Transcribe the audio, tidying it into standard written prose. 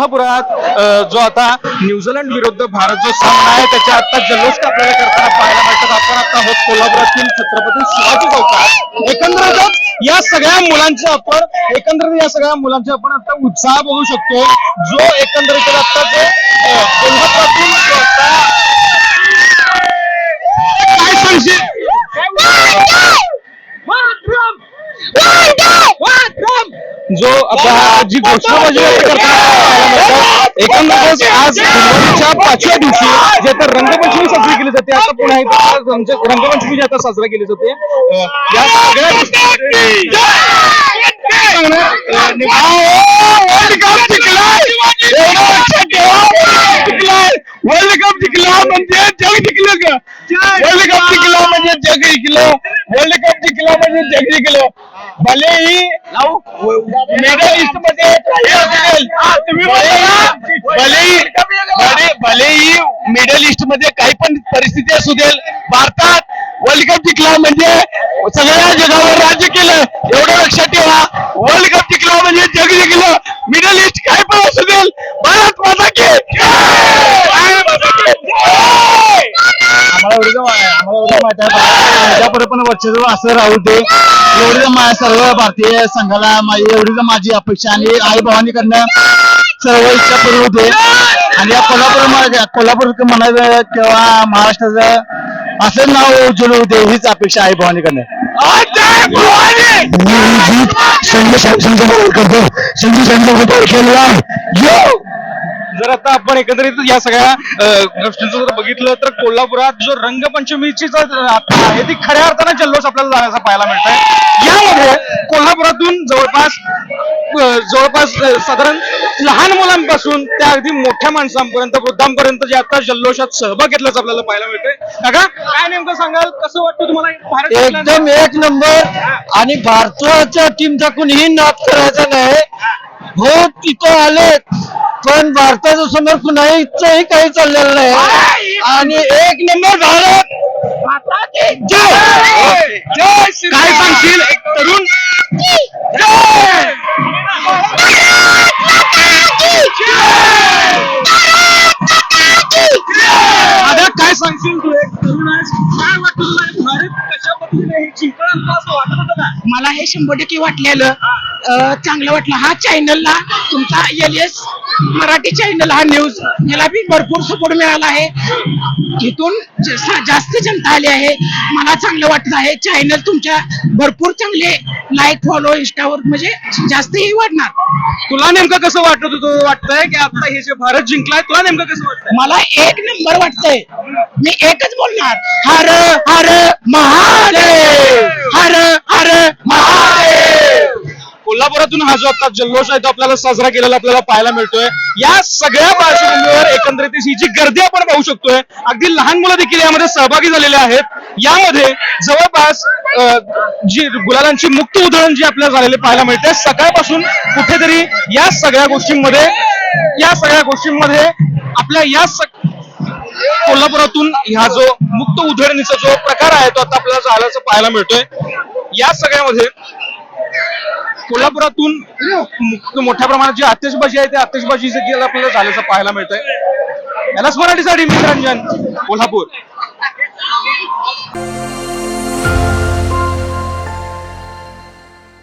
कोल्हापुरात जो आता न्यूझीलंड विरुद्ध भारत जो सामना आहे त्याच्या आता जल्लोष आपल्याला करताना पाहायला मिळतात. आपण आता आहोत कोल्हापुरातील छत्रपती शिवाजी चौकात. एकंदरीतच या सगळ्या मुलांचे आपण आता उत्साह बघू शकतो. जो एकंदरीत आता जो कोल्हापुरातून काय सांगशील जो आता जी घोषणाबाजी एकंदरीत आज दिवाळीच्या 5व्या दिवशी जे आता रंगपंचमी साजरी केली जाते. आता पुन्हा एकदा रंगपंचमी जी आता साजरा केली जाते. या सगळ्या वर्ल्ड कप जिंकला म्हणजे जग जिंकलं का? वर्ल्ड कप जिंकला म्हणजे जग जिंकलं. वर्ल्ड कप जिंकला म्हणजे जग जिंकलं. भलेही मेडलिस्ट मध्ये भलेही मेडलिस्ट मध्ये काही पण परिस्थिती असू देईल, भारतात वर्ल्ड कप जिंकला म्हणजे सगळ्या जगावर राज्य केलं. एवढं लक्षात ठेवा. वर्ल्ड कप जिंकला म्हणजे जग जिंकलं. मिडल ईस्ट काय पण असू देईल, भारत माता की आम्हाला एवढं माहित आहे माझ्यापर्यंत पण वर्चस्व असं राहू दे. एवढीच माझ्या सर्व भारतीय संघाला एवढीच माझी अपेक्षा आणि आई भवानीकडनं सर्व इच्छा पूर्ण होते. आणि या कोल्हापूर म्हणायचं किंवा महाराष्ट्राचं असं नाव उज्ज्वल होते हीच अपेक्षा आहे भवानीकडनं. जर आता आपण एकंदरीत या सगळ्या गोष्टींचं जर बघितलं तर कोल्हापुरात जो रंगपंचमीची आता आहे ती खऱ्या अर्थाने जल्लोष आपल्याला जाण्याचा पाहायला मिळत आहे. यामध्ये कोल्हापुरातून जवळपास साधारण लहान मुलांपासून त्या अगदी मोठ्या माणसांपर्यंत वृद्धांपर्यंत जे आता जल्लोषात सहभाग घेतल्याचं आपल्याला पाहायला मिळतंय. काका काय नेमकं सांगाल, कसं वाटतं तुम्हाला भारत? एकदम एक नंबर. आणि भारताच्या टीमचा कुणीही नाद करायचा नाही. हो तिथं आले पण भारताच्या समोर कुणाहीही काही चाललेलं नाही. आणि एक नंबर भारत माता की जय. काय सांगशील एक तरुण काय सांगशील तू एक तरुण आहेस, काय वाटतं तुला भारत कशा पद्धतीने जिंकणार असं वाटत होतं का? मला हे 100% वाटलेलं चांगलं वाटलं. हा चॅनलला तुमचा LS मराठी चॅनल हा न्यूज याला बी भरपूर सपोर्ट मिळाला आहे. इथून जास्त जनता आली आहे. मला चांगलं वाटत आहे. चॅनल तुमच्या भरपूर चांगले लाईक फॉलो इंस्टावर म्हणजे जास्तही वाढणार. तुला नेमकं कसं वाटतंय की आता हे जे भारत जिंकलाय तुला नेमकं कसं वाटतंय? मला एक नंबर वाटतंय. मी एकच बोलणार, हर हर महादेव, हर हर महादेव. कोल्हापुरातून हा जो आता जल्लोष आहे तो आपल्याला साजरा केलेला आपल्याला पाहायला मिळतोय. या सगळ्या पार्श्वभूमीवर एकंदरीत ही जी गर्दी आपण पाहू शकतोय. अगदी लहान मुलं देखील यामध्ये सहभागी झालेले आहेत. यामध्ये जवळपास जी गुलालांची मुक्त उधळण जी आपल्याला झालेली पाहायला मिळते. सकाळपासून कुठेतरी या सगळ्या गोष्टींमध्ये आपल्या कोल्हापुरातून हा जो मुक्त उधळणीचा जो प्रकार आहे तो आता आपल्याला झाल्याचं पाहायला मिळतोय. या सगळ्यामध्ये कोल्हापुरातून मोठ्या प्रमाणात जी आतिषबाजी आहे त्या आतिषबाजी आपल्याला झाल्याचं पाहायला मिळतंय. यालाच मराठीसाठी मी रंजन, कोल्हापूर.